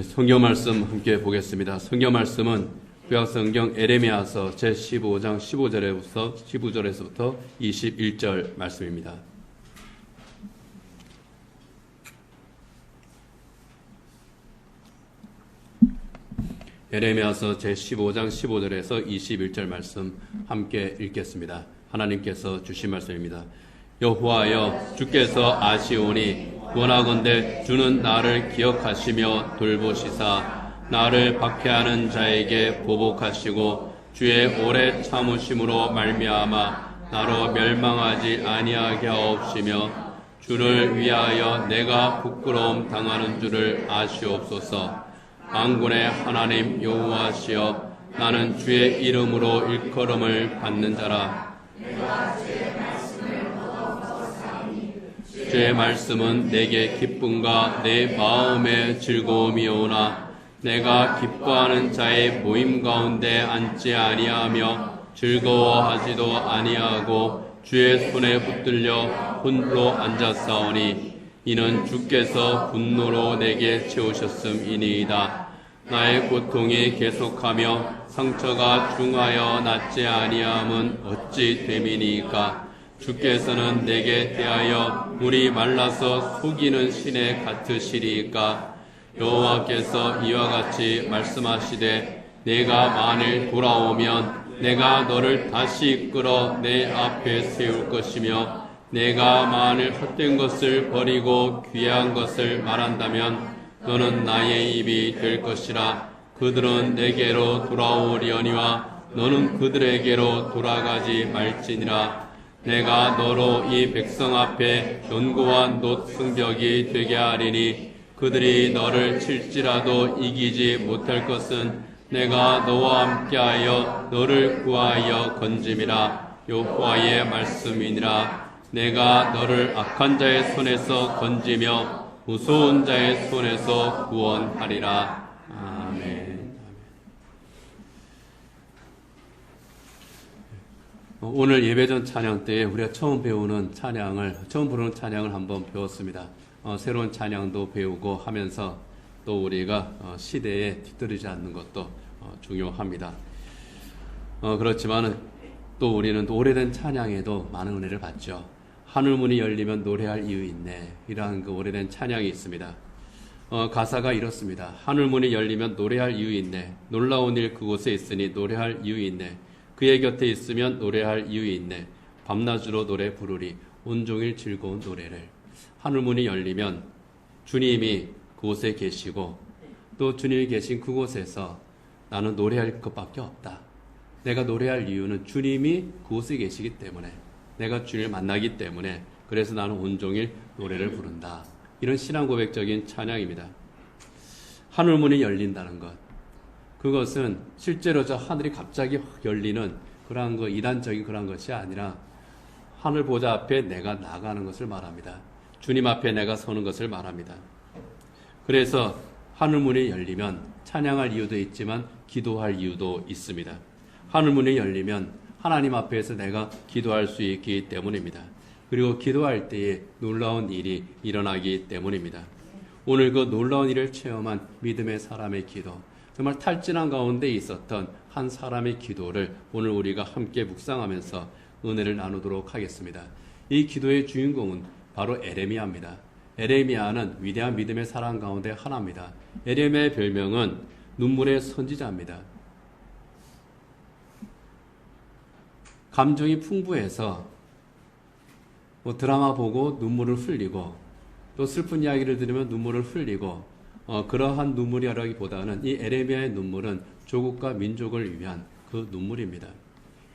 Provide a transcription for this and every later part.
성경 말씀 함께 보겠습니다. 성경 말씀은 구약성경 에레미야서 제15장 15절에서부터 21절 말씀입니다. 에레미야서 제15장 15절에서 21절 말씀 함께 읽겠습니다. 하나님께서 주신 말씀입니다. 여호와여, 주께서 아시오니 원하건대 주는 나를 기억하시며 돌보시사 나를 박해하는 자에게 보복하시고 주의 오래 참으심으로 말미암아 나로 멸망하지 아니하게 하옵시며 주를 위하여 내가 부끄러움 당하는 줄을 아시옵소서. 만군의 하나님 여호와시여, 나는 주의 이름으로 일컬음을 받는 자라. 주의 말씀은 내게 기쁨과 내 마음의 즐거움이오나 내가 기뻐하는 자의 모임 가운데 앉지 아니하며 즐거워하지도 아니하고 주의 손에 붙들려 홀로 앉았사오니 이는 주께서 분노로 내게 채우셨음이니이다. 나의 고통이 계속하며 상처가 중하여 낫지 아니함은 어찌 됨이니까. 주께서는 내게 대하여 물이 말라서 속이는 신에 같으시리이까. 여호와께서 이와 같이 말씀하시되 내가 만일 돌아오면 내가 너를 다시 이끌어 내 앞에 세울 것이며 내가 만일 헛된 것을 버리고 귀한 것을 말한다면 너는 나의 입이 될 것이라. 그들은 내게로 돌아오려니와 너는 그들에게로 돌아가지 말지니라. 내가 너로 이 백성 앞에 견고한 놋승벽이 되게 하리니 그들이 너를 칠지라도 이기지 못할 것은 내가 너와 함께하여 너를 구하여 건짐이라. 여호와의 말씀이니라. 내가 너를 악한 자의 손에서 건지며 무서운 자의 손에서 구원하리라. 아멘. 오늘 예배전 찬양 때에 우리가 처음 부르는 찬양을 한번 배웠습니다. 새로운 찬양도 배우고 하면서 또 우리가 시대에 뒤떨어지지 않는 것도 중요합니다. 그렇지만 또 우리는 또 오래된 찬양에도 많은 은혜를 받죠. 하늘문이 열리면 노래할 이유 있네, 이러한 그 오래된 찬양이 있습니다. 가사가 이렇습니다. 하늘문이 열리면 노래할 이유 있네. 놀라운 일 그곳에 있으니 노래할 이유 있네. 그의 곁에 있으면 노래할 이유 있네. 밤낮으로 노래 부르리 온종일 즐거운 노래를. 하늘문이 열리면 주님이 그곳에 계시고 또 주님이 계신 그곳에서 나는 노래할 것밖에 없다. 내가 노래할 이유는 주님이 그곳에 계시기 때문에, 내가 주님을 만나기 때문에, 그래서 나는 온종일 노래를 부른다. 이런 신앙 고백적인 찬양입니다. 하늘문이 열린다는 것, 그것은 실제로 저 하늘이 갑자기 열리는 그러한 거, 이단적인 그런 것이 아니라 하늘 보좌 앞에 내가 나가는 것을 말합니다. 주님 앞에 내가 서는 것을 말합니다. 그래서 하늘문이 열리면 찬양할 이유도 있지만 기도할 이유도 있습니다. 하늘문이 열리면 하나님 앞에서 내가 기도할 수 있기 때문입니다. 그리고 기도할 때에 놀라운 일이 일어나기 때문입니다. 오늘 그 놀라운 일을 체험한 믿음의 사람의 기도, 정말 탈진한 가운데 있었던 한 사람의 기도를 오늘 우리가 함께 묵상하면서 은혜를 나누도록 하겠습니다. 이 기도의 주인공은 바로 에레미야입니다. 에레미야는 위대한 믿음의 사람 가운데 하나입니다. 에레미야의 별명은 눈물의 선지자입니다. 감정이 풍부해서 드라마 보고 눈물을 흘리고 또 슬픈 이야기를 들으면 눈물을 흘리고 그러한 눈물이라기보다는 이 에레미야의 눈물은 조국과 민족을 위한 그 눈물입니다.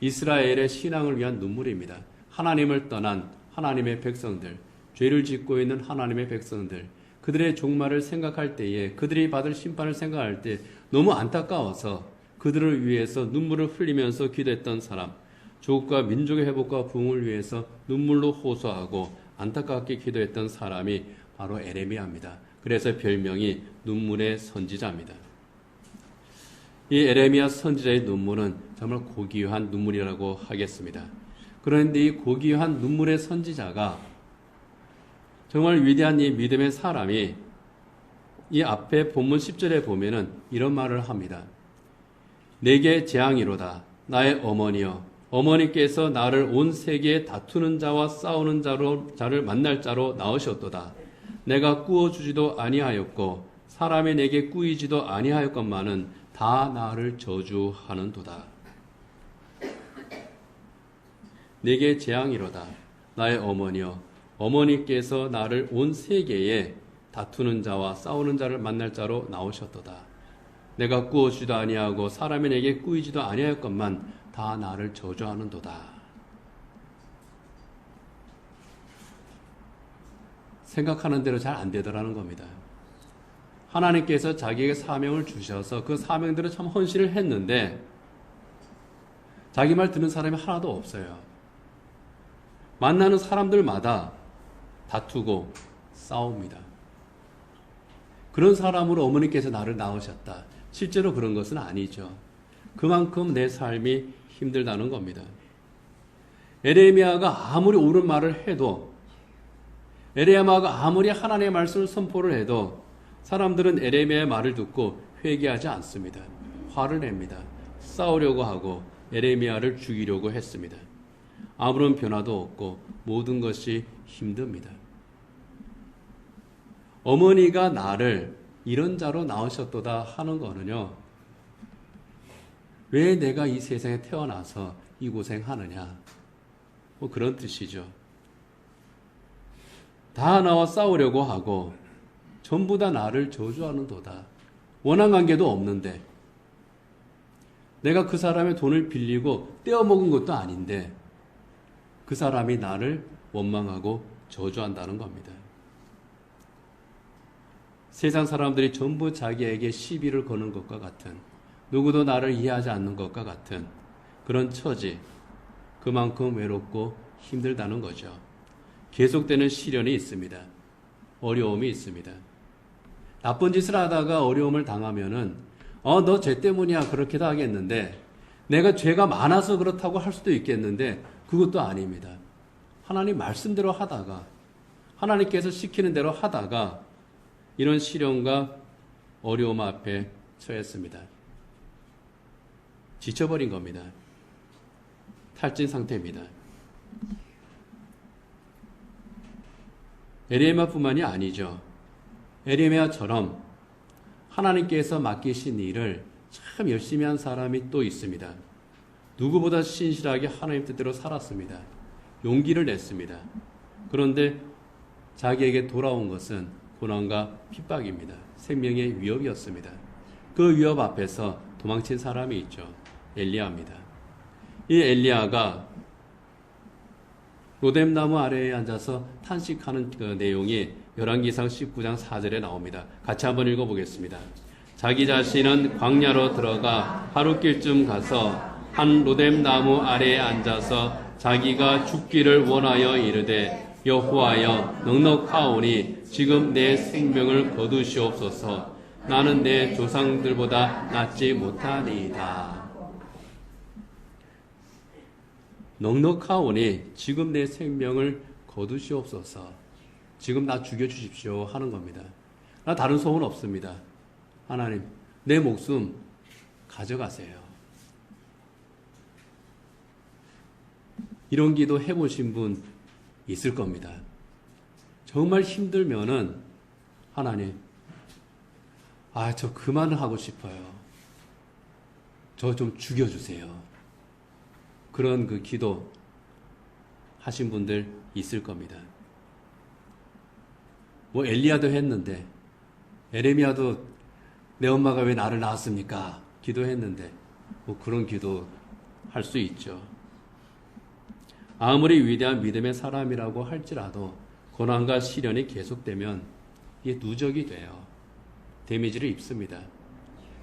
이스라엘의 신앙을 위한 눈물입니다. 하나님을 떠난 하나님의 백성들, 죄를 짓고 있는 하나님의 백성들, 그들의 종말을 생각할 때에, 그들이 받을 심판을 생각할 때 너무 안타까워서 그들을 위해서 눈물을 흘리면서 기도했던 사람, 조국과 민족의 회복과 부흥을 위해서 눈물로 호소하고 안타깝게 기도했던 사람이 바로 에레미야입니다. 그래서 별명이 눈물의 선지자입니다. 이 에레미야 선지자의 눈물은 정말 고귀한 눈물이라고 하겠습니다. 그런데 이 고귀한 눈물의 선지자가, 정말 위대한 이 믿음의 사람이 이 앞에 본문 10절에 보면은 이런 말을 합니다. 내게 재앙이로다. 나의 어머니여. 어머니께서 나를 온 세계에 다투는 자와 싸우는 자를 만날 자로 낳으셨도다. 내가 꾸어주지도 아니하였고 사람이 내게 꾸이지도 아니하였건만은 다 나를 저주하는도다. 내게 재앙이로다. 나의 어머니여. 어머니께서 나를 온 세계에 다투는 자와 싸우는 자를 만날 자로 나오셨도다. 내가 꾸어주지도 아니하고 사람이 내게 꾸이지도 아니하였건만 다 나를 저주하는도다. 생각하는 대로 잘 안 되더라는 겁니다. 하나님께서 자기에게 사명을 주셔서 그 사명대로 참 헌신을 했는데 자기 말 듣는 사람이 하나도 없어요. 만나는 사람들마다 다투고 싸웁니다. 그런 사람으로 어머니께서 나를 낳으셨다. 실제로 그런 것은 아니죠. 그만큼 내 삶이 힘들다는 겁니다. 에레미야가 아무리 옳은 말을 해도, 에레미야가 아무리 하나님의 말씀을 선포를 해도 사람들은 에레미야의 말을 듣고 회개하지 않습니다. 화를 냅니다. 싸우려고 하고 에레미야를 죽이려고 했습니다. 아무런 변화도 없고 모든 것이 힘듭니다. 어머니가 나를 이런 자로 낳으셨도다 하는 거는요, 왜 내가 이 세상에 태어나서 이 고생하느냐, 뭐 그런 뜻이죠. 다 나와 싸우려고 하고 전부 다 나를 저주하는도다. 원한 관계도 없는데, 내가 그 사람의 돈을 빌리고 떼어먹은 것도 아닌데 그 사람이 나를 원망하고 저주한다는 겁니다. 세상 사람들이 전부 자기에게 시비를 거는 것과 같은, 누구도 나를 이해하지 않는 것과 같은 그런 처지, 그만큼 외롭고 힘들다는 거죠. 계속되는 시련이 있습니다. 어려움이 있습니다. 나쁜 짓을 하다가 어려움을 당하면은 너 죄 때문이야 그렇게도 하겠는데, 내가 죄가 많아서 그렇다고 할 수도 있겠는데 그것도 아닙니다. 하나님 말씀대로 하다가, 하나님께서 시키는 대로 하다가 이런 시련과 어려움 앞에 처했습니다. 지쳐버린 겁니다. 탈진 상태입니다. 에레미야뿐만이 아니죠. 에레미야처럼 하나님께서 맡기신 일을 참 열심히 한 사람이 또 있습니다. 누구보다 신실하게 하나님 뜻대로 살았습니다. 용기를 냈습니다. 그런데 자기에게 돌아온 것은 고난과 핍박입니다. 생명의 위협이었습니다. 그 위협 앞에서 도망친 사람이 있죠. 엘리야입니다. 이 엘리야가 로뎀나무 아래에 앉아서 탄식하는 그 내용이 열왕기상 19장 4절에 나옵니다. 같이 한번 읽어보겠습니다. 자기 자신은 광야로 들어가 하룻길쯤 가서 한 로뎀나무 아래에 앉아서 자기가 죽기를 원하여 이르되, 여호와여 넉넉하오니 지금 내 생명을 거두시옵소서. 나는 내 조상들보다 낫지 못하니이다. 넉넉하오니 지금 내 생명을 거두시옵소서. 지금 나 죽여주십시오 하는 겁니다. 나 다른 소원 없습니다. 하나님, 내 목숨 가져가세요. 이런 기도 해보신 분 있을 겁니다. 정말 힘들면은 하나님, 저 그만을 하고 싶어요. 저 좀 죽여주세요. 그런 그 기도 하신 분들 있을 겁니다. 뭐 엘리야도 했는데, 에레미야도 내 엄마가 왜 나를 낳았습니까? 기도했는데 뭐 그런 기도 할 수 있죠. 아무리 위대한 믿음의 사람이라고 할지라도 고난과 시련이 계속되면 이게 누적이 돼요. 데미지를 입습니다.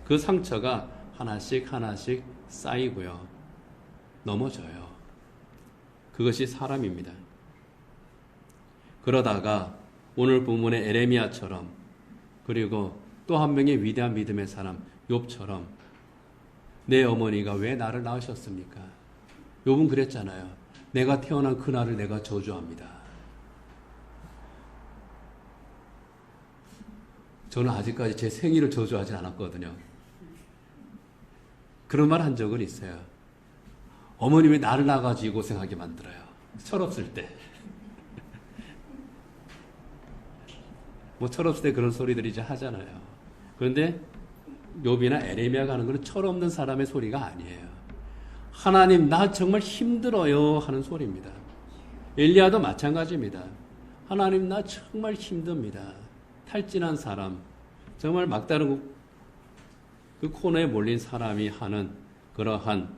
그 상처가 하나씩 하나씩 쌓이고요. 넘어져요. 그것이 사람입니다. 그러다가 오늘 본문의 에레미야처럼, 그리고 또 한 명의 위대한 믿음의 사람 욥처럼, 내 어머니가 왜 나를 낳으셨습니까? 욥은 그랬잖아요. 내가 태어난 그날을 내가 저주합니다. 저는 아직까지 제 생일을 저주하지 않았거든요. 그런 말 한 적은 있어요. 어머님이 나를 낳아가지고 고생하게 만들어요. 철없을 때. 뭐 철없을 때 그런 소리들이 이제 하잖아요. 그런데 욥이나 에레미야가 하는 것은 철없는 사람의 소리가 아니에요. 하나님, 나 정말 힘들어요 하는 소리입니다. 엘리야도 마찬가지입니다. 하나님, 나 정말 힘듭니다. 탈진한 사람, 정말 막다른 그 코너에 몰린 사람이 하는 그러한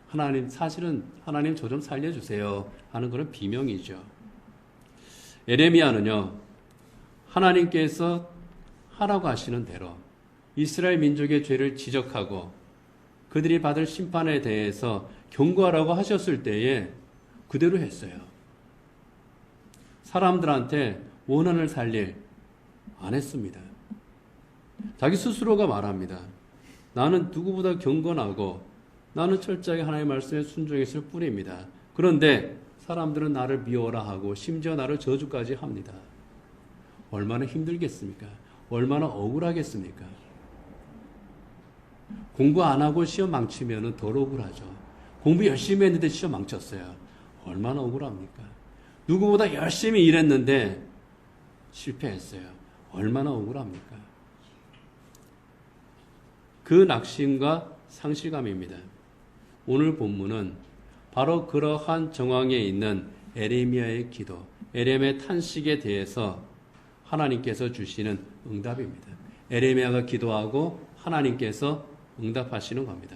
하나님, 사실은 하나님 저 좀 살려주세요 하는 그런 비명이죠. 에레미야는요, 하나님께서 하라고 하시는 대로 이스라엘 민족의 죄를 지적하고 그들이 받을 심판에 대해서 경고하라고 하셨을 때에 그대로 했어요. 사람들한테 원한을 살릴 안 했습니다. 자기 스스로가 말합니다. 나는 누구보다 경건하고 나는 철저하게 하나님의 말씀에 순종했을 뿐입니다. 그런데 사람들은 나를 미워라 하고 심지어 나를 저주까지 합니다. 얼마나 힘들겠습니까? 얼마나 억울하겠습니까? 공부 안 하고 시험 망치면 덜 억울하죠. 공부 열심히 했는데 시험 망쳤어요. 얼마나 억울합니까? 누구보다 열심히 일했는데 실패했어요. 얼마나 억울합니까? 그 낙심과 상실감입니다. 오늘 본문은 바로 그러한 정황에 있는 에레미야의 기도, 에레미야의 탄식에 대해서 하나님께서 주시는 응답입니다. 에레미야가 기도하고 하나님께서 응답하시는 겁니다.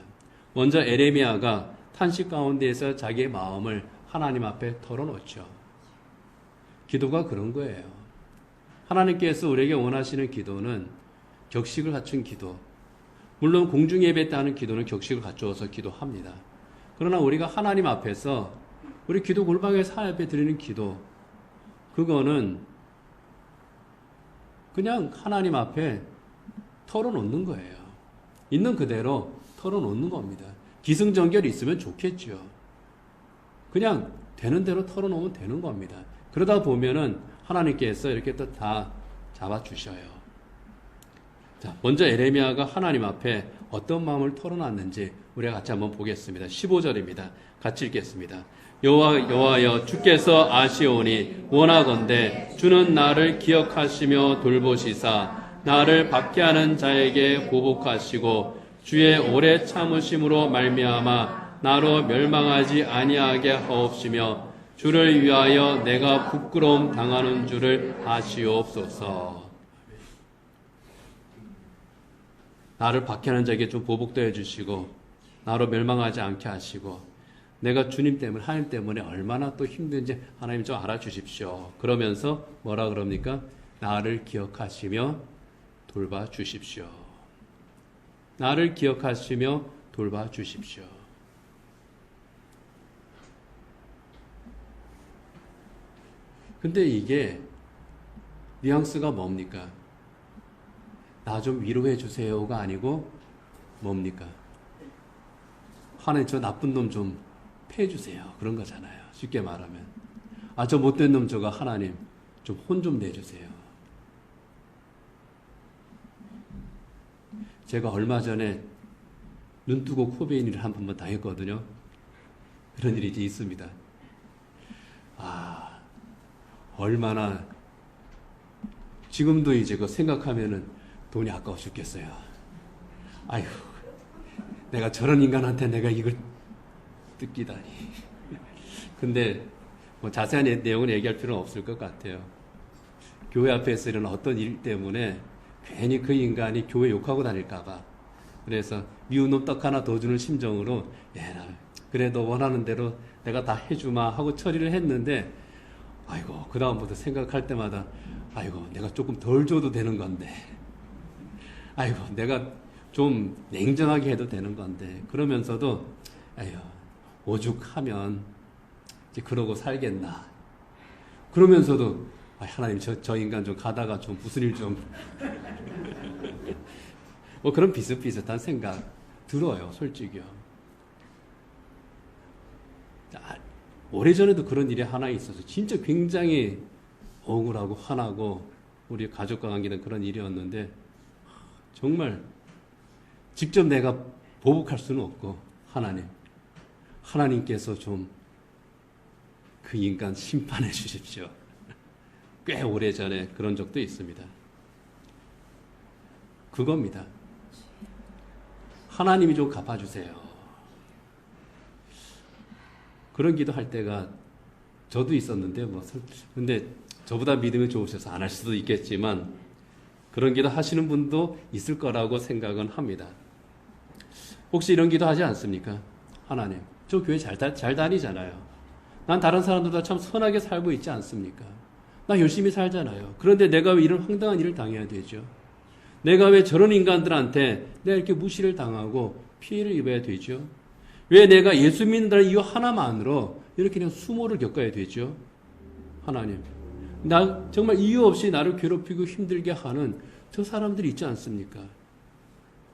먼저 에레미야가 탄식 가운데에서 자기의 마음을 하나님 앞에 털어놓죠. 기도가 그런 거예요. 하나님께서 우리에게 원하시는 기도는 격식을 갖춘 기도. 물론 공중예배 때 하는 기도는 격식을 갖추어서 기도합니다. 그러나 우리가 하나님 앞에서 우리 기도 골방에서 하나님 앞에 드리는 기도, 그거는 그냥 하나님 앞에 털어놓는 거예요. 있는 그대로 털어놓는 겁니다. 기승전결이 있으면 좋겠죠. 그냥 되는 대로 털어놓으면 되는 겁니다. 그러다 보면은 하나님께서 이렇게 또 다 잡아주셔요. 자, 먼저 에레미야가 하나님 앞에 어떤 마음을 털어놨는지 우리가 같이 한번 보겠습니다. 15절입니다. 같이 읽겠습니다. 여호와여, 주께서 아시오니 원하건대 주는 나를 기억하시며 돌보시사 나를 박해하는 자에게 보복하시고 주의 오래 참으심으로 말미암아 나로 멸망하지 아니하게 하옵시며 주를 위하여 내가 부끄러움 당하는 줄을 아시옵소서. 나를 박해하는 자에게 좀 보복도 해주시고 나로 멸망하지 않게 하시고 내가 주님 때문에, 하나님 때문에 얼마나 또 힘든지 하나님 좀 알아주십시오. 그러면서 뭐라 그럽니까? 나를 기억하시며 돌봐주십시오. 나를 기억하시며 돌봐주십시오. 근데 이게 뉘앙스가 뭡니까? 나 좀 위로해 주세요가 아니고 뭡니까? 하나님 저 나쁜 놈 좀 패해주세요. 그런 거잖아요. 쉽게 말하면. 아, 저 못된 놈 저거 하나님 좀 혼 좀 내주세요. 제가 얼마 전에 눈 뜨고 코 베인 일을 한 번만 당했거든요. 그런 일이 이제 있습니다. 아, 얼마나 지금도 이제 그 생각하면은 돈이 아까워 죽겠어요. 아이고, 내가 저런 인간한테 내가 이걸 뜯기다니. 근데 뭐 자세한 내용은 얘기할 필요는 없을 것 같아요. 교회 앞에서 일어난 어떤 일 때문에 괜히 그 인간이 교회 욕하고 다닐까봐. 그래서 미운 놈 떡 하나 더 주는 심정으로 그래 너 원하는 대로 내가 다 해주마 하고 처리를 했는데 아이고 그 다음부터 생각할 때마다 아이고 내가 조금 덜 줘도 되는 건데 아이고 내가 좀 냉정하게 해도 되는 건데 그러면서도 아유 오죽하면 이제 그러고 살겠나 그러면서도 하나님 저 인간 좀 가다가 좀 무슨 일 좀 뭐 그런 비슷비슷한 생각 들어요 솔직히요. 오래전에도 그런 일이 하나 있어서 진짜 굉장히 억울하고 화나고 우리 가족과 관계는 그런 일이었는데 정말 직접 내가 보복할 수는 없고 하나님께서 좀 그 인간 심판해 주십시오. 꽤 오래전에 그런 적도 있습니다. 그겁니다. 하나님이 좀 갚아주세요. 그런 기도할 때가 저도 있었는데 근데 저보다 믿음이 좋으셔서 안 할 수도 있겠지만 그런 기도 하시는 분도 있을 거라고 생각은 합니다. 혹시 이런 기도 하지 않습니까? 하나님, 저 교회 잘 다니잖아요. 난 다른 사람들보다 참 선하게 살고 있지 않습니까? 나 열심히 살잖아요. 그런데 내가 왜 이런 황당한 일을 당해야 되죠? 내가 왜 저런 인간들한테 내가 이렇게 무시를 당하고 피해를 입어야 되죠? 왜 내가 예수 믿는다는 이유 하나만으로 이렇게 그냥 수모를 겪어야 되죠? 하나님, 나 정말 이유 없이 나를 괴롭히고 힘들게 하는 저 사람들이 있지 않습니까?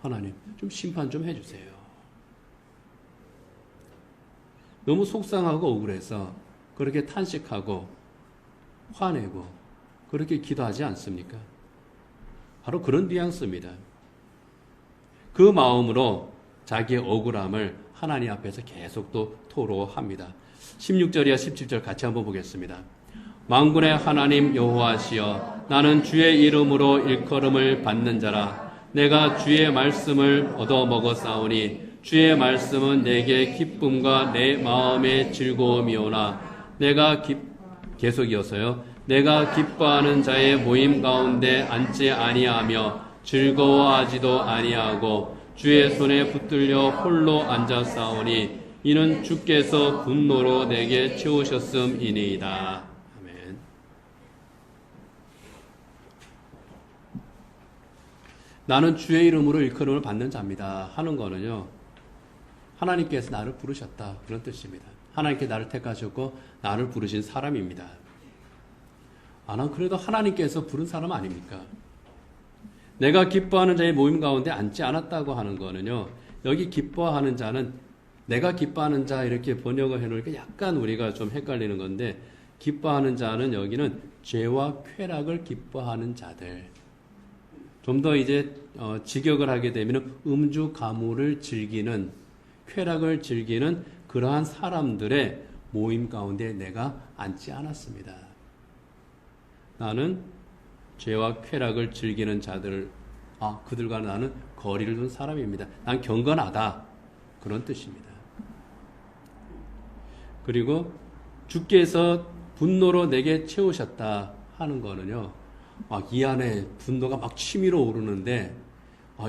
하나님, 좀 심판 좀 해주세요. 너무 속상하고 억울해서 그렇게 탄식하고 화내고 그렇게 기도하지 않습니까? 바로 그런 뉘앙스입니다. 그 마음으로 자기의 억울함을 하나님 앞에서 계속 또 토로합니다. 16절이야 17절 같이 한번 보겠습니다. 만군의 하나님 여호와시여, 나는 주의 이름으로 일컬음을 받는 자라. 내가 주의 말씀을 얻어먹었사오니 주의 말씀은 내게 기쁨과 내 마음의 즐거움이오나 계속 이어서요. 내가 기뻐하는 자의 모임 가운데 앉지 아니하며 즐거워하지도 아니하고 주의 손에 붙들려 홀로 앉았사오니 이는 주께서 분노로 내게 채우셨음이니이다. 아멘. 나는 주의 이름으로 일컬음을 받는 자입니다 하는 거는요, 하나님께서 나를 부르셨다 그런 뜻입니다. 하나님께 나를 택하셨고 나를 부르신 사람입니다. 난 그래도 하나님께서 부른 사람 아닙니까? 내가 기뻐하는 자의 모임 가운데 앉지 않았다고 하는 거는요, 여기 기뻐하는 자는 내가 기뻐하는 자 이렇게 번역을 해놓으니까 약간 우리가 좀 헷갈리는 건데, 기뻐하는 자는 여기는 죄와 쾌락을 기뻐하는 자들, 좀 더 이제 직역을 하게 되면 음주 가무를 즐기는, 쾌락을 즐기는 그러한 사람들의 모임 가운데 내가 앉지 않았습니다. 나는 죄와 쾌락을 즐기는 자들, 그들과 나는 거리를 둔 사람입니다. 난 경건하다 그런 뜻입니다. 그리고 주께서 분노로 내게 채우셨다 하는 거는요, 이 안에 분노가 막 치밀어 오르는데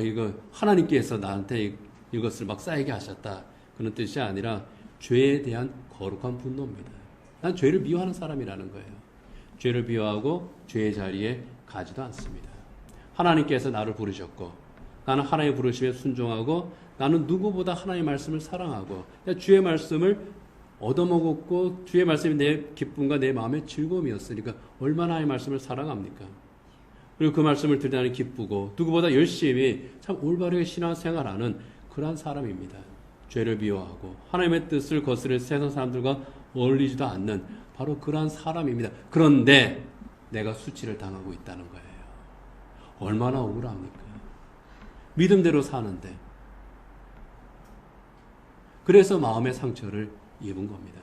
이거 하나님께서 나한테 이것을 막 쌓이게 하셨다 그런 뜻이 아니라 죄에 대한 거룩한 분노입니다. 난 죄를 미워하는 사람이라는 거예요. 죄를 미워하고 죄의 자리에 가지도 않습니다. 하나님께서 나를 부르셨고 나는 하나님 부르심에 순종하고 나는 누구보다 하나님의 말씀을 사랑하고 주의 말씀을 얻어먹었고 주의 말씀이 내 기쁨과 내 마음의 즐거움이었으니까 얼마나 하나님의 말씀을 사랑합니까? 그리고 그 말씀을 들으니 나는 기쁘고 누구보다 열심히 참 올바르게 신앙생활하는 그러한 사람입니다. 죄를 미워하고 하나님의 뜻을 거스를 세상 사람들과 어울리지도 않는 바로 그러한 사람입니다. 그런데 내가 수치를 당하고 있다는 거예요. 얼마나 억울합니까? 믿음대로 사는데. 그래서 마음의 상처를 입은 겁니다.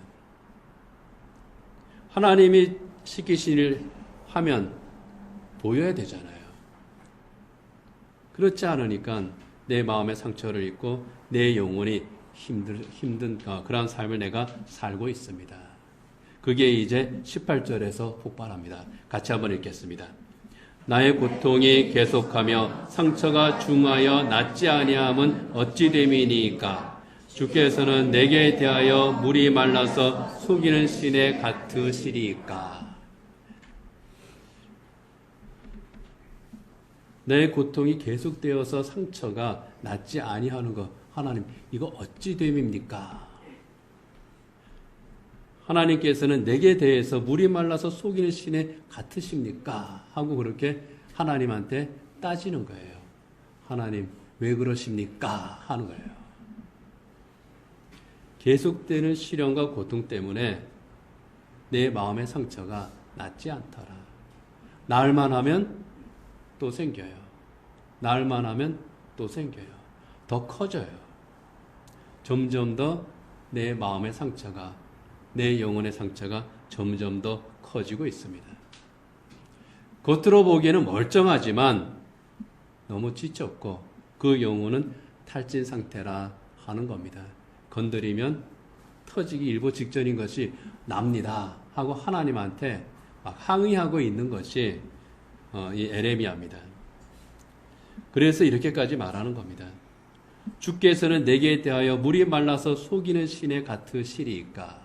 하나님이 시키신 일 하면 보여야 되잖아요. 그렇지 않으니까 내 마음의 상처를 입고 내 영혼이 힘든 그런 삶을 내가 살고 있습니다. 그게 이제 18절에서 폭발합니다. 같이 한번 읽겠습니다. 나의 고통이 계속하며 상처가 중하여 낫지 아니함은 어찌 됨이니까? 주께서는 내게 대하여 물이 말라서 속이는 신에 같으시리까? 내 고통이 계속되어서 상처가 낫지 아니하는 것, 하나님 이거 어찌 됨입니까? 하나님께서는 내게 대해서 물이 말라서 속이는 신에 같으십니까? 하고 그렇게 하나님한테 따지는 거예요. 하나님 왜 그러십니까? 하는 거예요. 계속되는 시련과 고통 때문에 내 마음의 상처가 낫지 않더라. 나을만 하면 또 생겨요. 나흘만 하면 또 생겨요. 더 커져요. 점점 더 내 마음의 상처가, 내 영혼의 상처가 점점 더 커지고 있습니다. 겉으로 보기에는 멀쩡하지만 너무 지쳤고 그 영혼은 탈진 상태라 하는 겁니다. 건드리면 터지기 일보 직전인 것이 납니다 하고 하나님한테 막 항의하고 있는 것이 이 에레미야입니다. 그래서 이렇게까지 말하는 겁니다. 주께서는 내게 대하여 물이 말라서 속이는 시내 같으시리이까.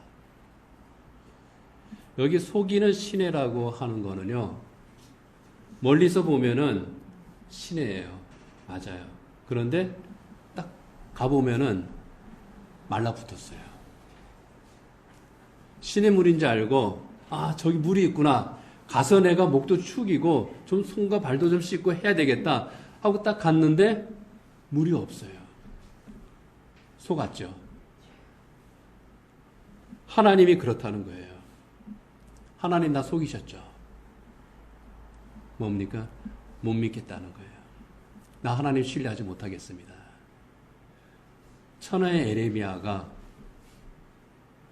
여기 속이는 시내라고 하는 거는요, 멀리서 보면은 시내예요. 맞아요. 그런데 딱 가보면은 말라붙었어요. 시냇물인지 알고, 아, 저기 물이 있구나. 가서 내가 목도 축이고 좀 손과 발도 좀 씻고 해야 되겠다 하고 딱 갔는데 물이 없어요. 속았죠. 하나님이 그렇다는 거예요. 하나님 나 속이셨죠. 뭡니까? 못 믿겠다는 거예요. 나 하나님 신뢰하지 못하겠습니다. 천하의 에레미야가,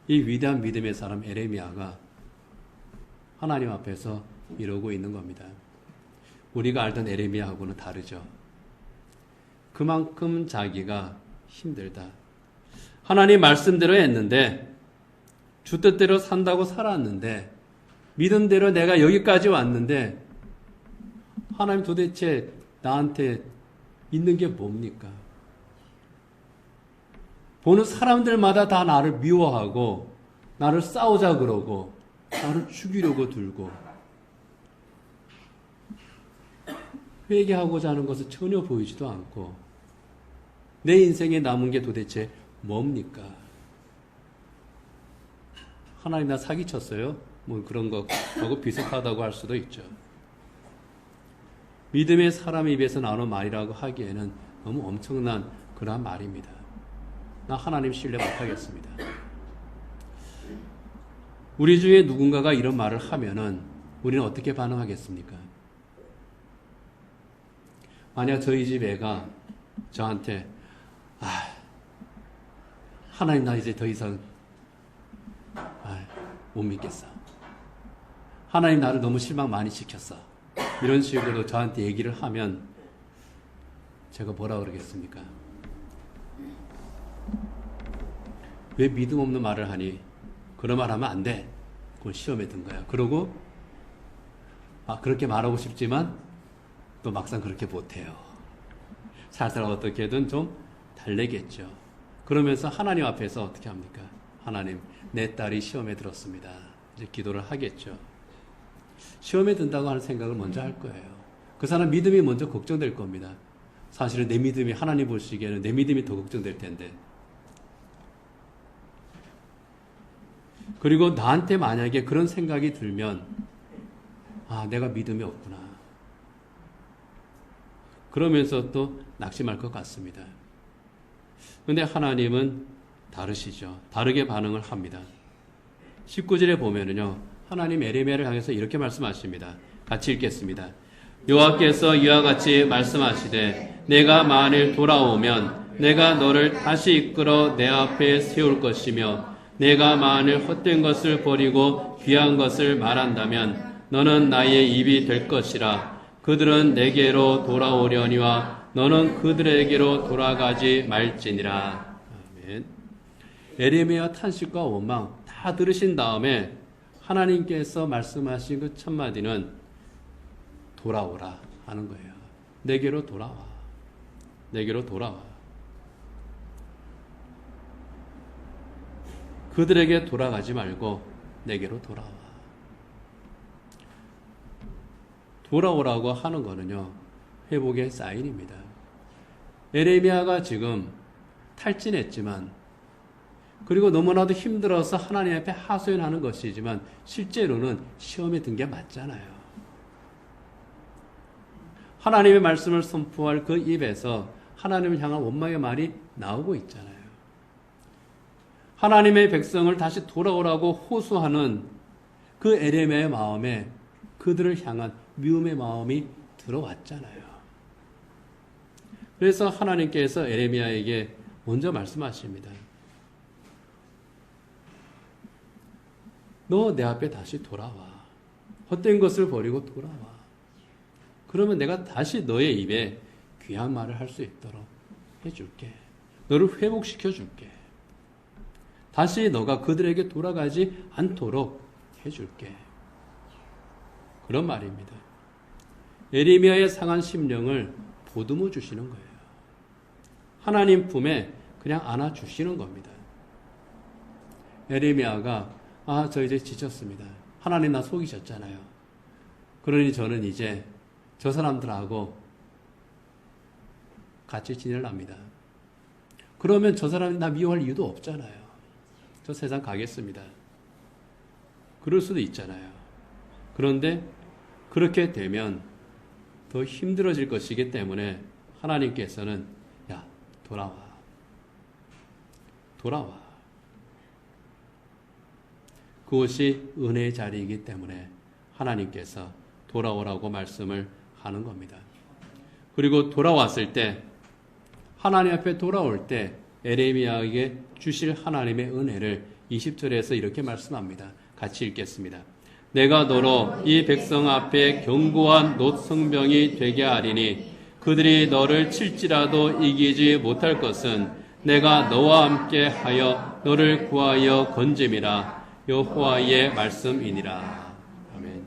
이 위대한 믿음의 사람 에레미야가 하나님 앞에서 이러고 있는 겁니다. 우리가 알던 에레미야하고는 다르죠. 그만큼 자기가 힘들다. 하나님 말씀대로 했는데, 주 뜻대로 산다고 살았는데, 믿음대로 내가 여기까지 왔는데, 하나님 도대체 나한테 있는 게 뭡니까? 보는 사람들마다 다 나를 미워하고, 나를 싸우자 그러고, 나를 죽이려고 들고, 회개하고자 하는 것은 전혀 보이지도 않고, 내 인생에 남은 게 도대체 뭡니까? 하나님 나 사기쳤어요? 뭐 그런 거하고 비슷하다고 할 수도 있죠. 믿음의 사람 입에서 나오는 말이라고 하기에는 너무 엄청난 그러한 말입니다. 나 하나님 신뢰 못하겠습니다. 우리 중에 누군가가 이런 말을 하면은 우리는 어떻게 반응하겠습니까? 만약 저희 집 애가 저한테 하나님 나 이제 더 이상 못 믿겠어. 하나님 나를 너무 실망 많이 시켰어. 이런 식으로 저한테 얘기를 하면 제가 뭐라 그러겠습니까? 왜 믿음 없는 말을 하니? 그런 말 하면 안 돼. 그건 시험에 든 거야. 그러고 그렇게 말하고 싶지만 또 막상 그렇게 못해요. 살살 어떻게든 좀 달래겠죠. 그러면서 하나님 앞에서 어떻게 합니까? 하나님, 내 딸이 시험에 들었습니다. 이제 기도를 하겠죠. 시험에 든다고 하는 생각을 먼저 할 거예요. 그 사람 믿음이 먼저 걱정될 겁니다. 사실은 내 믿음이 하나님 보시기에는 내 믿음이 더 걱정될 텐데. 그리고 나한테 만약에 그런 생각이 들면 내가 믿음이 없구나. 그러면서 또 낙심할 것 같습니다. 그런데 하나님은 다르시죠. 다르게 반응을 합니다. 19절에 보면은요, 하나님 에레미야를 향해서 이렇게 말씀하십니다. 같이 읽겠습니다. 여호와께서 이와 같이 말씀하시되 내가 만일 돌아오면 내가 너를 다시 이끌어 내 앞에 세울 것이며 내가 만일 헛된 것을 버리고 귀한 것을 말한다면 너는 나의 입이 될 것이라. 그들은 내게로 돌아오려니와 너는 그들에게로 돌아가지 말지니라. 아멘. 에레미야 탄식과 원망 다 들으신 다음에 하나님께서 말씀하신 그 첫 마디는 돌아오라 하는 거예요. 내게로 돌아와. 내게로 돌아와. 그들에게 돌아가지 말고 내게로 돌아와. 돌아오라고 하는 거는요, 회복의 사인입니다. 에레미야가 지금 탈진했지만, 그리고 너무나도 힘들어서 하나님 앞에 하소연하는 것이지만 실제로는 시험에 든 게 맞잖아요. 하나님의 말씀을 선포할 그 입에서 하나님을 향한 원망의 말이 나오고 있잖아요. 하나님의 백성을 다시 돌아오라고 호소하는 그 에레미야의 마음에 그들을 향한 미움의 마음이 들어왔잖아요. 그래서 하나님께서 에레미야에게 먼저 말씀하십니다. 너 내 앞에 다시 돌아와. 헛된 것을 버리고 돌아와. 그러면 내가 다시 너의 입에 귀한 말을 할 수 있도록 해줄게. 너를 회복시켜 줄게. 다시 너가 그들에게 돌아가지 않도록 해줄게. 그런 말입니다. 에레미야의 상한 심령을 보듬어 주시는 거예요. 하나님 품에 그냥 안아주시는 겁니다. 에레미야가 저 이제 지쳤습니다. 하나님 나 속이셨잖아요. 그러니 저는 이제 저 사람들하고 같이 지내랍니다. 그러면 저 사람이 나 미워할 이유도 없잖아요. 저 세상 가겠습니다. 그럴 수도 있잖아요. 그런데 그렇게 되면 더 힘들어질 것이기 때문에 하나님께서는 야, 돌아와. 돌아와. 그것이 은혜의 자리이기 때문에 하나님께서 돌아오라고 말씀을 하는 겁니다. 그리고 돌아왔을 때 하나님 앞에 돌아올 때 에레미야에게 주실 하나님의 은혜를 20절에서 이렇게 말씀합니다. 같이 읽겠습니다. 내가 너로 이 백성 앞에 견고한 놋성병이 되게 하리니 그들이 너를 칠지라도 이기지 못할 것은 내가 너와 함께 하여 너를 구하여 건짐이라 여호와의 말씀이니라. 아멘.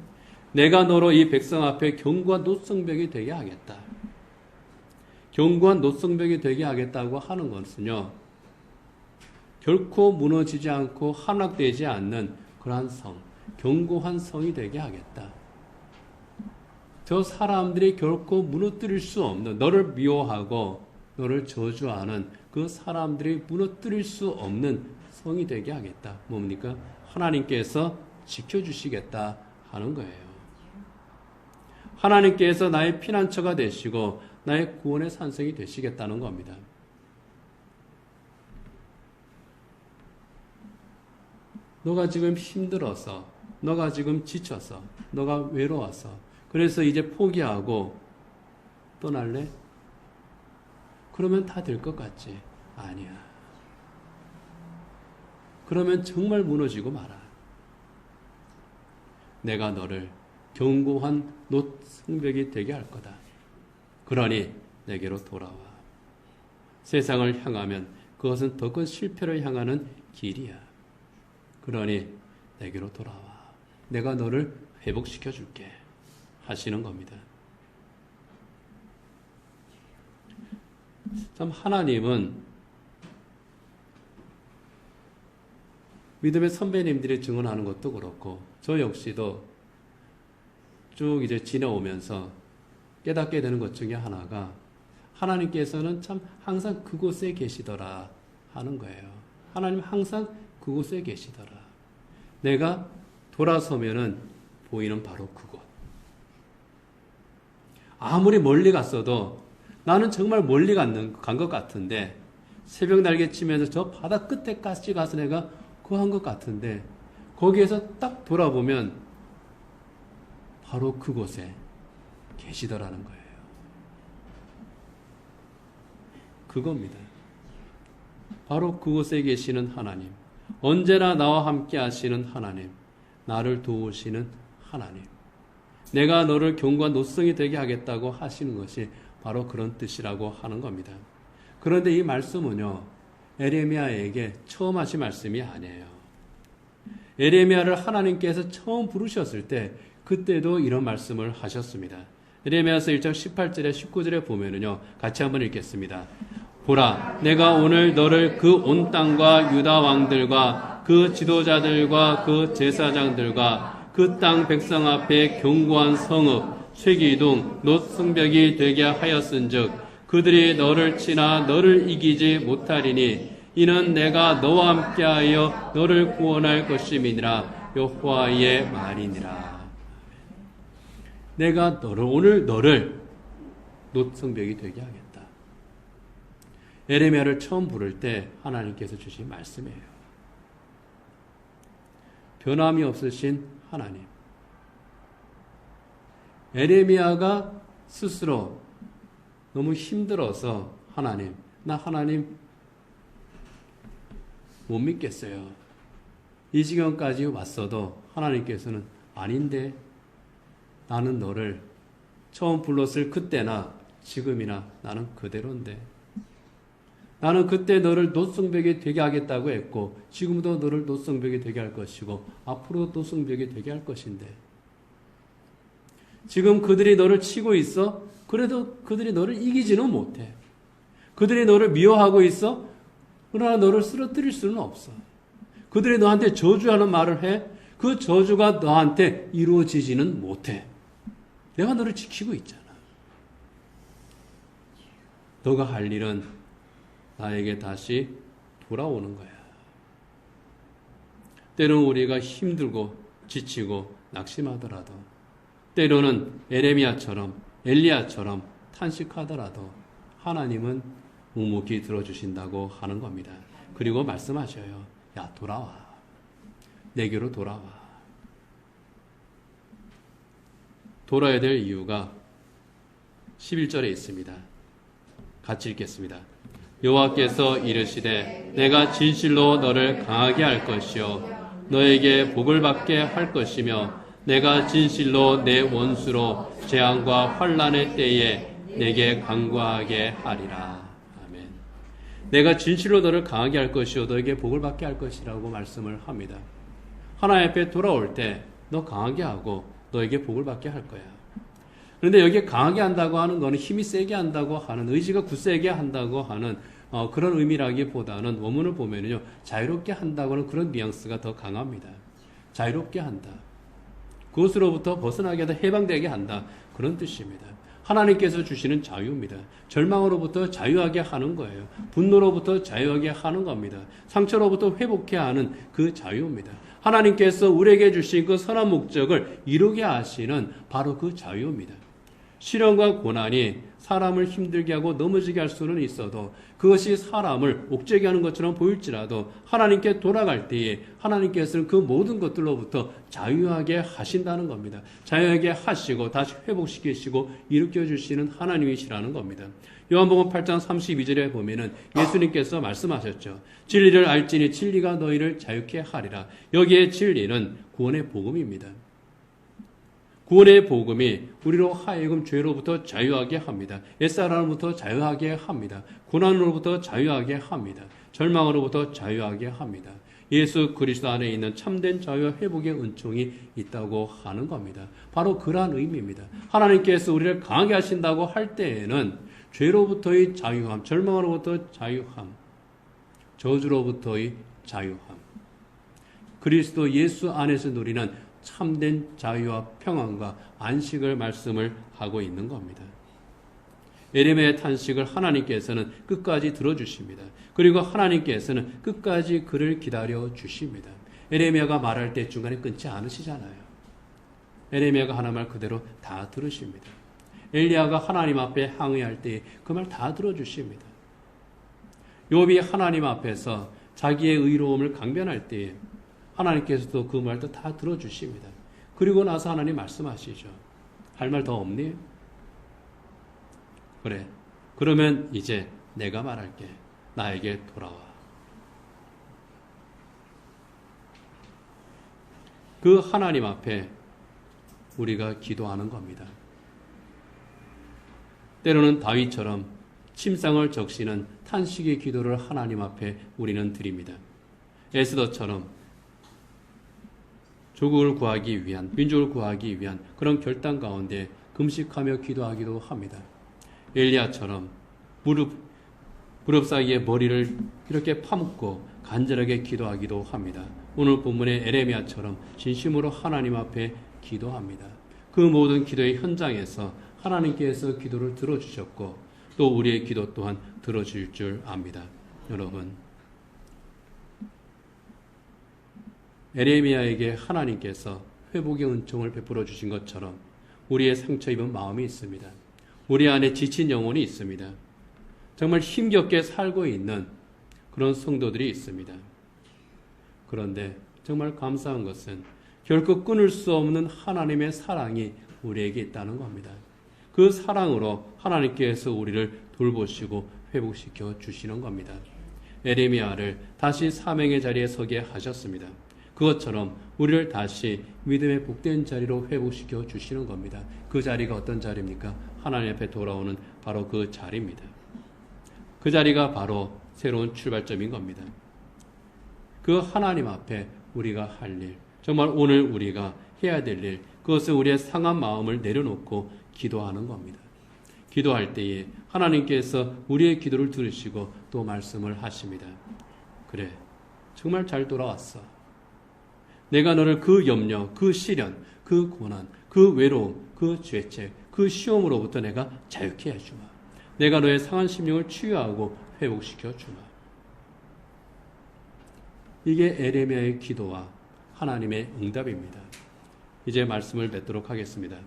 내가 너로 이 백성 앞에 견고한 놋성벽이 되게 하겠다. 견고한 놋성벽이 되게 하겠다고 하는 것은요, 결코 무너지지 않고 함락되지 않는 그러한 성, 견고한 성이 되게 하겠다. 저 사람들이 결코 무너뜨릴 수 없는, 너를 미워하고 너를 저주하는 그 사람들이 무너뜨릴 수 없는 성이 되게 하겠다. 뭡니까? 하나님께서 지켜주시겠다 하는 거예요. 하나님께서 나의 피난처가 되시고 나의 구원의 산성이 되시겠다는 겁니다. 너가 지금 힘들어서, 너가 지금 지쳐서, 너가 외로워서, 그래서 이제 포기하고 떠날래? 그러면 다 될 것 같지? 아니야. 그러면 정말 무너지고 말아. 내가 너를 견고한 놋성벽이 되게 할 거다. 그러니 내게로 돌아와. 세상을 향하면 그것은 더 큰 실패를 향하는 길이야. 그러니 내게로 돌아와. 내가 너를 회복시켜 줄게. 하시는 겁니다. 참 하나님은 믿음의 선배님들이 증언하는 것도 그렇고 저 역시도 쭉 이제 지내오면서 깨닫게 되는 것 중에 하나가 하나님께서는 참 항상 그곳에 계시더라 하는 거예요. 하나님 항상 그곳에 계시더라. 내가 돌아서면은 보이는 바로 그곳. 아무리 멀리 갔어도 나는 정말 멀리 간 것 같은데 새벽 날개 치면서 저 바다 끝에까지 가서 내가 그거 한 것 같은데 거기에서 딱 돌아보면 바로 그곳에 계시더라는 거예요. 그겁니다. 바로 그곳에 계시는 하나님, 언제나 나와 함께 하시는 하나님, 나를 도우시는 하나님, 내가 너를 견고한 놋성이 되게 하겠다고 하시는 것이 바로 그런 뜻이라고 하는 겁니다. 그런데 이 말씀은요, 에레미야에게 처음 하신 말씀이 아니에요. 에레미야를 하나님께서 처음 부르셨을 때 그때도 이런 말씀을 하셨습니다. 에레미야서 1장 18절에 19절에 보면은요, 같이 한번 읽겠습니다. 보라, 내가 오늘 너를 그 온 땅과 유다 왕들과 그 지도자들과 그 제사장들과 그 땅 백성 앞에 견고한 성읍, 쇠기둥, 놋성벽이 되게 하였은즉 그들이 너를 치나 너를 이기지 못하리니 이는 내가 너와 함께하여 너를 구원할 것임이니라 여호와의 말이니라. 내가 오늘 너를 놋성벽이 되게 하겠다. 에레미야를 처음 부를 때 하나님께서 주신 말씀이에요. 변함이 없으신 하나님. 에레미야가 스스로 너무 힘들어서 나 하나님 못 믿겠어요. 이 지경까지 왔어도 하나님께서는 아닌데 나는 너를 처음 불렀을 그때나 지금이나 나는 그대로인데 나는 그때 너를 노성벽이 되게 하겠다고 했고 지금도 너를 노성벽이 되게 할 것이고 앞으로 노성벽이 되게 할 것인데 지금 그들이 너를 치고 있어? 그래도 그들이 너를 이기지는 못해. 그들이 너를 미워하고 있어? 그러나 너를 쓰러뜨릴 수는 없어. 그들이 너한테 저주하는 말을 해? 그 저주가 너한테 이루어지지는 못해. 내가 너를 지키고 있잖아. 너가 할 일은 나에게 다시 돌아오는 거야. 때로는 우리가 힘들고 지치고 낙심하더라도 때로는 에레미야처럼 엘리야처럼 탄식하더라도 하나님은 묵묵히 들어주신다고 하는 겁니다. 그리고 말씀하셔요. 야, 돌아와. 내게로 돌아와. 돌아야 될 이유가 11절에 있습니다. 같이 읽겠습니다. 여호와께서 이르시되 내가 진실로 너를 강하게 할 것이요 너에게 복을 받게 할 것이며 내가 진실로 내 원수로 재앙과 환난의 때에 내게 강구하게 하리라. 아멘. 내가 진실로 너를 강하게 할 것이요 너에게 복을 받게 할 것이라고 말씀을 합니다. 하나님 앞에 돌아올 때 너 강하게 하고 너에게 복을 받게 할 거야. 그런데 여기에 강하게 한다고 하는 것은 힘이 세게 한다고 하는 의지가 굳세게 한다고 하는 그런 의미라기보다는 원문을 보면요 자유롭게 한다고는 그런 뉘앙스가 더 강합니다. 자유롭게 한다. 그것으로부터 벗어나게 하다 해방되게 한다. 그런 뜻입니다. 하나님께서 주시는 자유입니다. 절망으로부터 자유하게 하는 거예요. 분노로부터 자유하게 하는 겁니다. 상처로부터 회복해 하는 그 자유입니다. 하나님께서 우리에게 주신 그 선한 목적을 이루게 하시는 바로 그 자유입니다. 시련과 고난이 사람을 힘들게 하고 넘어지게 할 수는 있어도 그것이 사람을 옥죄게 하는 것처럼 보일지라도 하나님께 돌아갈 때에 하나님께서는 그 모든 것들로부터 자유하게 하신다는 겁니다. 자유하게 하시고 다시 회복시키시고 일으켜주시는 하나님이시라는 겁니다. 요한복음 8장 32절에 보면은 예수님께서 말씀하셨죠. 진리를 알지니 진리가 너희를 자유케 하리라. 여기에 진리는 구원의 복음입니다. 구원의 복음이 우리로 하여금 죄로부터 자유하게 합니다. 옛사람으로부터 자유하게 합니다. 고난으로부터 자유하게 합니다. 절망으로부터 자유하게 합니다. 예수 그리스도 안에 있는 참된 자유와 회복의 은총이 있다고 하는 겁니다. 바로 그러한 의미입니다. 하나님께서 우리를 강하게 하신다고 할 때에는 죄로부터의 자유함, 절망으로부터 자유함, 저주로부터의 자유함, 그리스도 예수 안에서 누리는 참된 자유와 평안과 안식을 말씀을 하고 있는 겁니다. 에레미야의 탄식을 하나님께서는 끝까지 들어주십니다. 그리고 하나님께서는 끝까지 그를 기다려 주십니다. 에레미야가 말할 때 중간에 끊지 않으시잖아요. 에레미야가 하나님 말 그대로 다 들으십니다. 엘리야가 하나님 앞에 항의할 때 그 말 다 들어주십니다. 욥이 하나님 앞에서 자기의 의로움을 강변할 때 하나님께서도 그 말도 다 들어주십니다. 그리고 나서 하나님 말씀하시죠. 할 말 더 없니? 그래. 그러면 이제 내가 말할게. 나에게 돌아와. 그 하나님 앞에 우리가 기도하는 겁니다. 때로는 다윗처럼 침상을 적시는 탄식의 기도를 하나님 앞에 우리는 드립니다. 에스더처럼 조국을 구하기 위한, 민족을 구하기 위한 그런 결단 가운데 금식하며 기도하기도 합니다. 엘리야처럼 무릎 사이에 머리를 이렇게 파묻고 간절하게 기도하기도 합니다. 오늘 본문의 에레미야처럼 진심으로 하나님 앞에 기도합니다. 그 모든 기도의 현장에서 하나님께서 기도를 들어주셨고 또 우리의 기도 또한 들어줄 줄 압니다. 여러분, 에레미야에게 하나님께서 회복의 은총을 베풀어 주신 것처럼 우리의 상처 입은 마음이 있습니다. 우리 안에 지친 영혼이 있습니다. 정말 힘겹게 살고 있는 그런 성도들이 있습니다. 그런데 정말 감사한 것은 결코 끊을 수 없는 하나님의 사랑이 우리에게 있다는 겁니다. 그 사랑으로 하나님께서 우리를 돌보시고 회복시켜 주시는 겁니다. 에레미야를 다시 사명의 자리에 서게 하셨습니다. 그것처럼 우리를 다시 믿음의 복된 자리로 회복시켜 주시는 겁니다. 그 자리가 어떤 자리입니까? 하나님 앞에 돌아오는 바로 그 자리입니다. 그 자리가 바로 새로운 출발점인 겁니다. 그 하나님 앞에 우리가 할 일, 정말 오늘 우리가 해야 될 일, 그것은 우리의 상한 마음을 내려놓고 기도하는 겁니다. 기도할 때에 하나님께서 우리의 기도를 들으시고 또 말씀을 하십니다. 그래, 정말 잘 돌아왔어. 내가 너를 그 염려, 그 시련, 그 고난, 그 외로움, 그 죄책, 그 시험으로부터 내가 자유케 해주마. 내가 너의 상한 심령을 치유하고 회복시켜 주마. 이게 에레미야의 기도와 하나님의 응답입니다. 이제 말씀을 맺도록 하겠습니다.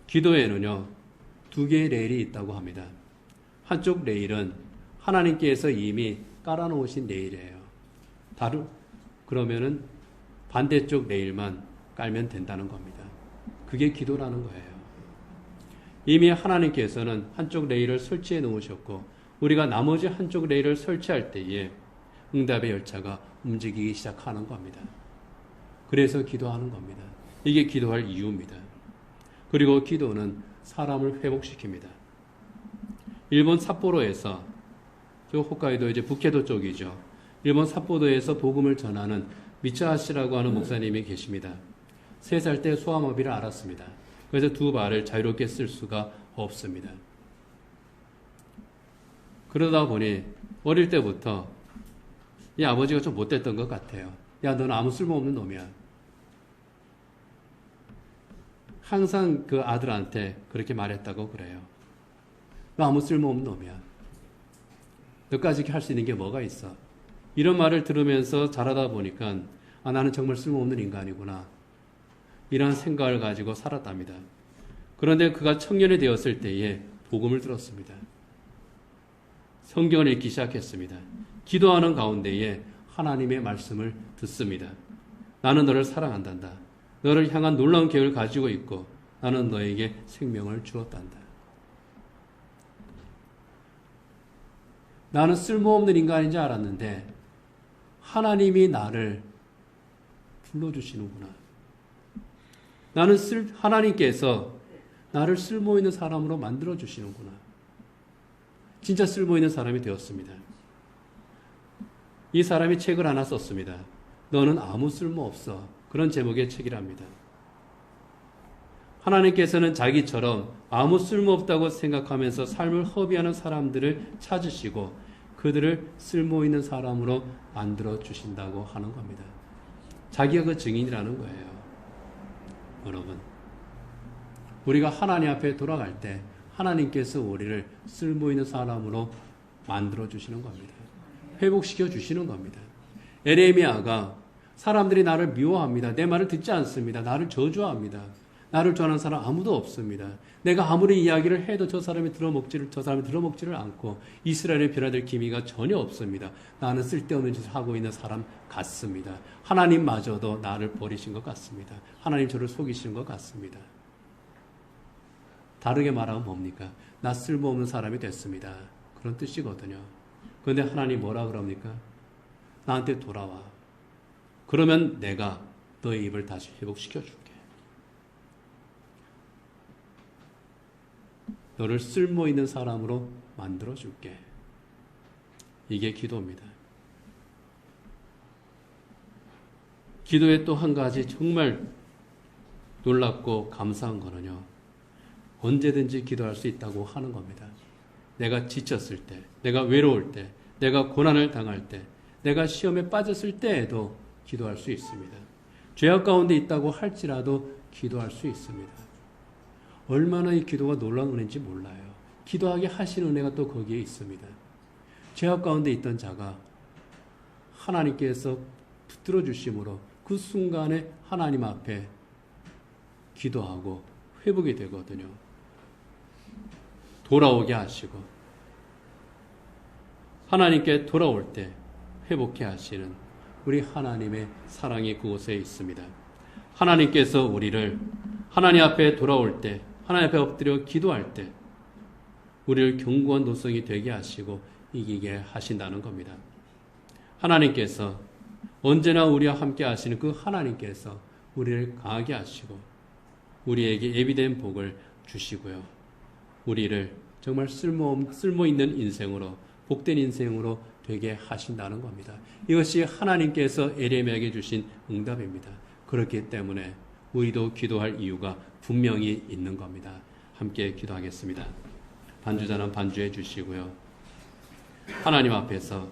기도에는요, 두 개의 레일이 있다고 합니다. 한쪽 레일은 하나님께서 이미 깔아놓으신 레일이에요. 그러면은 반대쪽 레일만 깔면 된다는 겁니다. 그게 기도라는 거예요. 이미 하나님께서는 한쪽 레일을 설치해 놓으셨고 우리가 나머지 한쪽 레일을 설치할 때에 응답의 열차가 움직이기 시작하는 겁니다. 그래서 기도하는 겁니다. 이게 기도할 이유입니다. 그리고 기도는 사람을 회복시킵니다. 일본 삿포로에서, 저 홋카이도 이제 북해도 쪽이죠. 일본 삿포로에서 복음을 전하는 미츠하시라고 하는 목사님이 계십니다. 3살 때 소아마비를 앓았습니다. 그래서 두 발을 자유롭게 쓸 수가 없습니다. 그러다 보니 어릴 때부터 이 아버지가 좀 못됐던 것 같아요. 야, 너는 아무 쓸모없는 놈이야. 항상 그 아들한테 그렇게 말했다고 그래요. 너 아무 쓸모없는 놈이야. 너까지 할 수 있는 게 뭐가 있어? 이런 말을 들으면서 자라다 보니까 나는 정말 쓸모없는 인간이구나. 이런 생각을 가지고 살았답니다. 그런데 그가 청년이 되었을 때에 복음을 들었습니다. 성경을 읽기 시작했습니다. 기도하는 가운데에 하나님의 말씀을 듣습니다. 나는 너를 사랑한단다. 너를 향한 놀라운 계획을 가지고 있고 나는 너에게 생명을 주었단다. 나는 쓸모없는 인간인 줄 알았는데 하나님이 나를 불러주시는구나. 하나님께서 나를 쓸모있는 사람으로 만들어주시는구나. 진짜 쓸모있는 사람이 되었습니다. 이 사람이 책을 하나 썼습니다. 너는 아무 쓸모없어. 그런 제목의 책이랍니다. 하나님께서는 자기처럼 아무 쓸모없다고 생각하면서 삶을 허비하는 사람들을 찾으시고 그들을 쓸모있는 사람으로 만들어주신다고 하는 겁니다. 자기가 그 증인이라는 거예요. 여러분, 우리가 하나님 앞에 돌아갈 때 하나님께서 우리를 쓸모있는 사람으로 만들어주시는 겁니다. 회복시켜 주시는 겁니다. 에레미야가 사람들이 나를 미워합니다. 내 말을 듣지 않습니다. 나를 저주합니다. 나를 좋아하는 사람 아무도 없습니다. 내가 아무리 이야기를 해도 저 사람이 들어먹지를 않고 이스라엘의 변화될 기미가 전혀 없습니다. 나는 쓸데없는 짓을 하고 있는 사람 같습니다. 하나님마저도 나를 버리신 것 같습니다. 하나님 저를 속이신 것 같습니다. 다르게 말하면 뭡니까? 나 쓸모없는 사람이 됐습니다. 그런 뜻이거든요. 그런데 하나님 뭐라 그럽니까? 나한테 돌아와. 그러면 내가 너의 입을 다시 회복시켜 줄게. 너를 쓸모있는 사람으로 만들어 줄게. 이게 기도입니다. 기도의 또 한 가지 정말 놀랍고 감사한 거는요. 언제든지 기도할 수 있다고 하는 겁니다. 내가 지쳤을 때, 내가 외로울 때, 내가 고난을 당할 때, 내가 시험에 빠졌을 때에도 기도할 수 있습니다. 죄악 가운데 있다고 할지라도 기도할 수 있습니다. 얼마나 이 기도가 놀라운 은혜인지 몰라요. 기도하게 하시는 은혜가 또 거기에 있습니다. 죄악 가운데 있던 자가 하나님께서 붙들어 주심으로 그 순간에 하나님 앞에 기도하고 회복이 되거든요. 돌아오게 하시고 하나님께 돌아올 때 회복해 하시는 우리 하나님의 사랑이 그곳에 있습니다. 하나님께서 우리를 하나님 앞에 돌아올 때 하나님 앞에 엎드려 기도할 때 우리를 견고한 도성이 되게 하시고 이기게 하신다는 겁니다. 하나님께서 언제나 우리와 함께 하시는 그 하나님께서 우리를 강하게 하시고 우리에게 예비된 복을 주시고요. 우리를 정말 쓸모 있는 인생으로, 복된 인생으로 되게 하신다는 겁니다. 이것이 하나님께서 에레미야에게 주신 응답입니다. 그렇기 때문에 우리도 기도할 이유가 분명히 있는 겁니다. 함께 기도하겠습니다. 반주자는 반주해 주시고요. 하나님 앞에서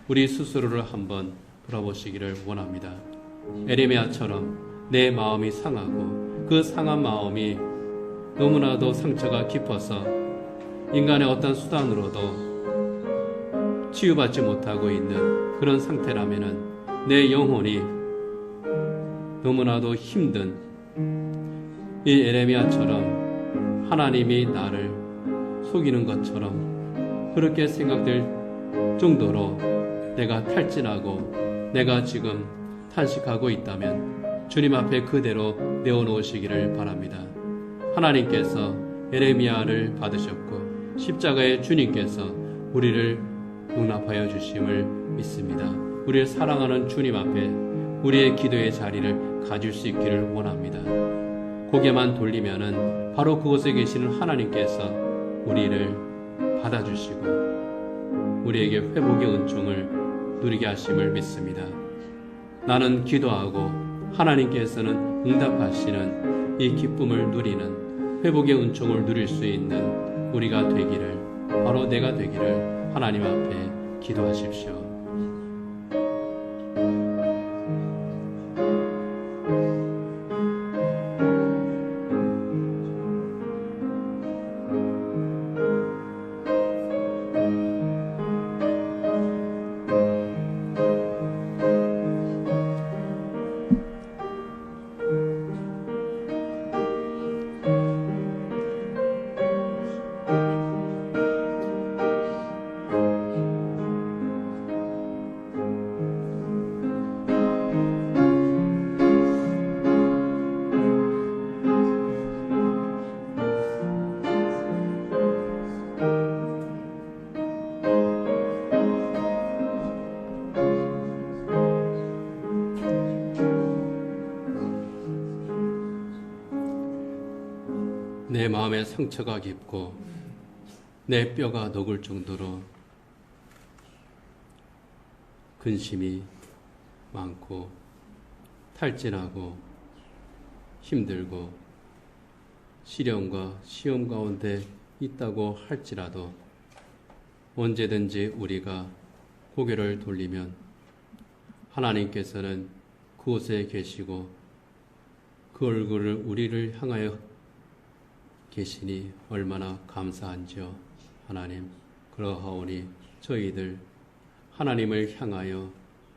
우리 스스로를 한번 돌아보시기를 원합니다. 에레미야처럼 내 마음이 상하고 그 상한 마음이 너무나도 상처가 깊어서 인간의 어떤 수단으로도 치유받지 못하고 있는 그런 상태라면은 내 영혼이 너무나도 힘든 이 에레미야처럼 하나님이 나를 속이는 것처럼 그렇게 생각될 정도로 내가 탈진하고 내가 지금 탄식하고 있다면 주님 앞에 그대로 내어놓으시기를 바랍니다. 하나님께서 에레미야를 받으셨고 십자가의 주님께서 우리를 용납하여 주심을 믿습니다. 우리를 사랑하는 주님 앞에 우리의 기도의 자리를 가질 수 있기를 원합니다. 고개만 돌리면은 바로 그곳에 계시는 하나님께서 우리를 받아주시고 우리에게 회복의 은총을 누리게 하심을 믿습니다. 나는 기도하고 하나님께서는 응답하시는 이 기쁨을 누리는 회복의 은총을 누릴 수 있는 우리가 되기를, 바로 내가 되기를 하나님 앞에 기도하십시오. 내 마음에 상처가 깊고 내 뼈가 녹을 정도로 근심이 많고 탈진하고 힘들고 시련과 시험 가운데 있다고 할지라도 언제든지 우리가 고개를 돌리면 하나님께서는 그곳에 계시고 그 얼굴을 우리를 향하여 계시니 얼마나 감사한지요. 하나님, 그러하오니 저희들 하나님을 향하여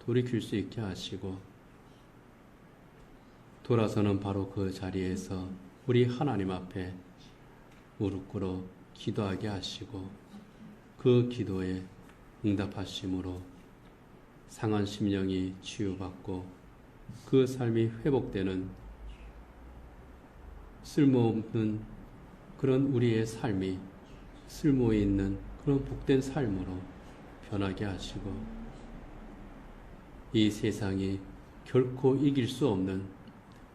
돌이킬 수 있게 하시고 돌아서는 바로 그 자리에서 우리 하나님 앞에 무릎 꿇어 기도하게 하시고 그 기도에 응답하심으로 상한 심령이 치유받고 그 삶이 회복되는 쓸모없는 그런 우리의 삶이 쓸모 있는 그런 복된 삶으로 변하게 하시고 이 세상이 결코 이길 수 없는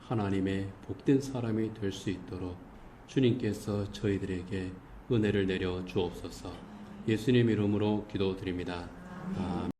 하나님의 복된 사람이 될 수 있도록 주님께서 저희들에게 은혜를 내려 주옵소서. 예수님 이름으로 기도드립니다. 아멘.